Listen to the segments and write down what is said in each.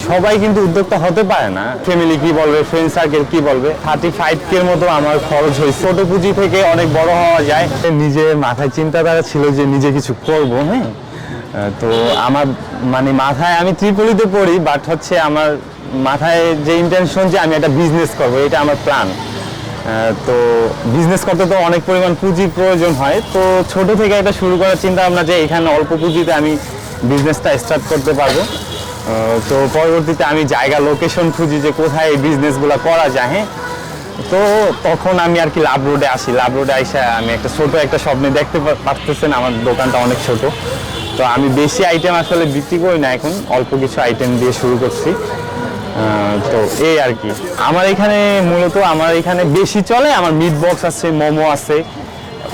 সবাই কিন্তু উদ্যোক্তা হতে পারে না। ফ্যামিলি কি বলবে, ফ্রেন্ড সার্কেল কি বলবে। 35K মতো আমার খরচ হয়েছে। ছোট পুঁজি থেকে অনেক বড় হওয়া যায়। নিজের মাথায় চিন্তাধারা ছিল যে নিজে কিছু করব। হ্যাঁ, তো আমার মানে মাথায়, আমি ত্রিপলিতে পড়ি, বাট হচ্ছে আমার মাথায় যে ইন্টেনশন যে আমি একটা বিজনেস করব, এটা আমার প্ল্যান। তো বিজনেস করতে তো অনেক পরিমাণ পুঁজির প্রয়োজন হয়। তো ছোট থেকে একটা শুরু করার চিন্তা ভাবনা যে এখানে অল্প পুঁজিতে আমি বিজনেসটা স্টার্ট করতে পারবো। তো পরবর্তীতে আমি জায়গা লোকেশন খুঁজি যে কোথায় এই বিজনেসগুলো করা যায়। হ্যাঁ, তো তখন আমি আর কি লাভ রোডে আসি। লাভ রোডে আইসা আমি একটা ছোট একটা স্বপ্নে দেখতে পারতেছেন আমার দোকানটা অনেক ছোট। তো আমি বেশি আইটেম আসলে বিক্রি করি না, এখন অল্প কিছু আইটেম দিয়ে শুরু করছি। তো এই আর কি আমার এখানে মূলত আমার এখানে বেশি চলে। আমার মিট বক্স আছে, মোমো আছে,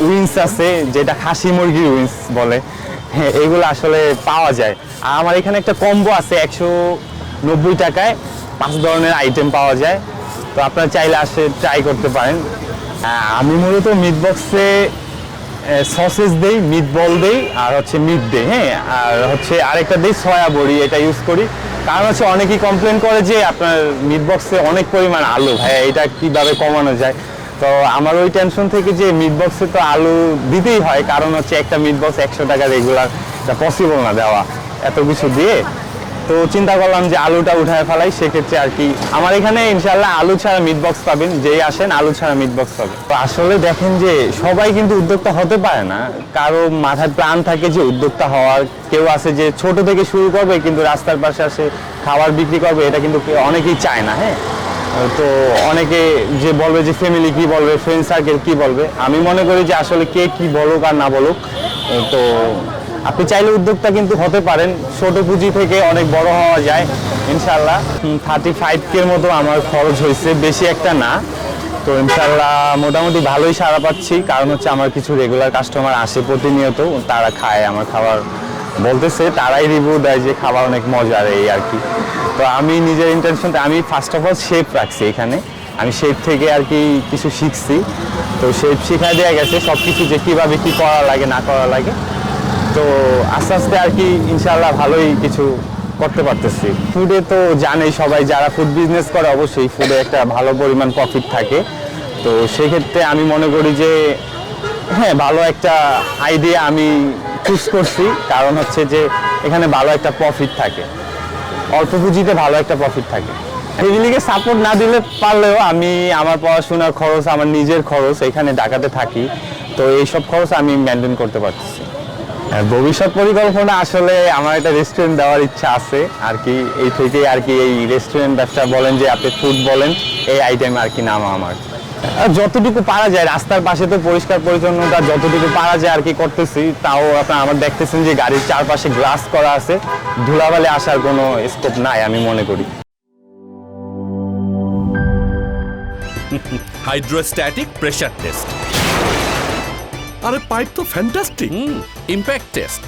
উইংস আছে, যেটা খাসি মুরগির উইংস বলে। হ্যাঁ, এগুলো আসলে পাওয়া যায়। আর আমার এখানে একটা কম্বো আছে 190 টাকায় 5 ধরনের আইটেম পাওয়া যায়। তো আপনারা চাইলে আসে ট্রাই করতে পারেন। আমি মূলত মিট বক্সে সসেজ দেই, মিট বল দেই, আর হচ্ছে মিট দেই। হ্যাঁ, আর হচ্ছে আরেকটা দেই সয়া বড়ি, এটা ইউজ করি। কারণ হচ্ছে অনেকেই কমপ্লেন করে যে আপনার মিট বক্সে অনেক পরিমাণ আলু, হ্যাঁ এটা কিভাবে কমানো যায়। তো আমার ওই টেনশন থেকে যে মিট বক্সে তো আলু দিতেই হয়, কারণ হচ্ছে একটা মিট বক্স 100 টাকা রেগুলার, এটা পসিবল না দেওয়া এত কিছু দিয়ে। তো চিন্তা করলাম যে আলুটা উঠায় ফেলাই, সেক্ষেত্রে আর কি আমার এখানে ইনশাল্লাহ আলু ছাড়া মিট বক্স পাবেন। যেই আসেন আলু ছাড়া মিট বক্স পাবেন। তো আসলে দেখেন যে সবাই কিন্তু উদ্যোক্তা হতে পারে না। কারো মাথায় প্ল্যান থাকে যে উদ্যোক্তা হওয়ার, কেউ আছে যে ছোট থেকে শুরু করবে কিন্তু রাস্তার পাশে আসে খাবার বিক্রি করবে, এটা কিন্তু অনেকেই চায় না। হ্যাঁ, তো অনেকে যে বলবে যে ফ্যামিলি কি বলবে, ফ্রেন্ড সার্কেল কি বলবে। আমি মনে করি যে আসলে কে কি বলুক আর না বলুক, তো আপনি চাইলে উদ্যোক্তা কিন্তু হতে পারেন। ছোট পুঁজি থেকে অনেক বড় হওয়া যায় ইনশাল্লাহ। 35K মতো আমার খরচ হয়েছে, বেশি একটা না। তো ইনশাল্লাহ মোটামুটি ভালোই সাড়া পাচ্ছি, কারণ হচ্ছে আমার কিছু রেগুলার কাস্টমার আসে প্রতিনিয়ত, তারা খায় আমার খাবার, বলতেছে তারাই রিভিউ দেয় যে খাবার অনেক মজার, এই আর কি। তো আমি নিজের ইন্টেনশনটা, আমি ফার্স্ট অফ অল শেফ রাখছি এখানে। আমি শেফ থেকে আর কি কিছু শিখছি। তো শেফ শিখাই দেওয়া গেছে সব কিছু, যে কীভাবে কী করা লাগে না করা লাগে। তো আস্তে আস্তে আর কি ইনশাআল্লাহ ভালোই কিছু করতে পারতেছি। ফুডে তো জানেই সবাই, যারা ফুড বিজনেস করে অবশ্যই ফুডে একটা ভালো পরিমাণ প্রফিট থাকে। তো সেক্ষেত্রে আমি মনে করি যে হ্যাঁ, ভালো একটা আইডিয়া আমি চুজ করছি, কারণ হচ্ছে যে এখানে ভালো একটা প্রফিট থাকে, অল্প পুঁজিতে ভালো একটা প্রফিট থাকে। ফ্যামিলিকে সাপোর্ট না দিলে পারলেও আমি আমার পড়াশোনার খরচ, আমার নিজের খরচ, এখানে ঢাকাতে থাকি, তো এইসব খরচ আমি মেনটেন করতে পারতেছি। ভবিষ্যৎ পরিকল্পনা আসলে আমার একটা রেস্টুরেন্ট দেওয়ার ইচ্ছা আছে আর কি। এই থেকে আর কি এই রেস্টুরেন্ট ব্যবসা বলেন, যে আপনি ফুড বলেন, এই আইটেম আর কি নাম আমার। যতটুকু পারা যায়, রাস্তার পাশে তো পরিষ্কার পরিচ্ছন্নতা যতটুকু পারা যায় আর কি করতেছি। তাও আপনার আমার দেখতেছেন যে গাড়ির চারপাশে গ্লাস করা আছে, ধুলাবালি আসার কোনো স্কোপ নাই আমি মনে করি। Hydrostatic pressure test. আরে পাইপ তো ফ্যান্টাস্টিক। Impact test.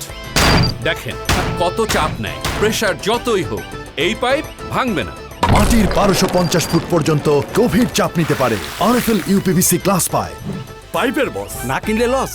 দেখেন কত চাপ নেয়, প্রেসার যতই হোক এই পাইপ ভাঙবে না। মাটির 1250 ফুট পর্যন্ত গভীর চাপ নিতে পারে আরএফএল ইউপিভিসি গ্লাস পাইপ। পাইপের বস, না কিনলে লস।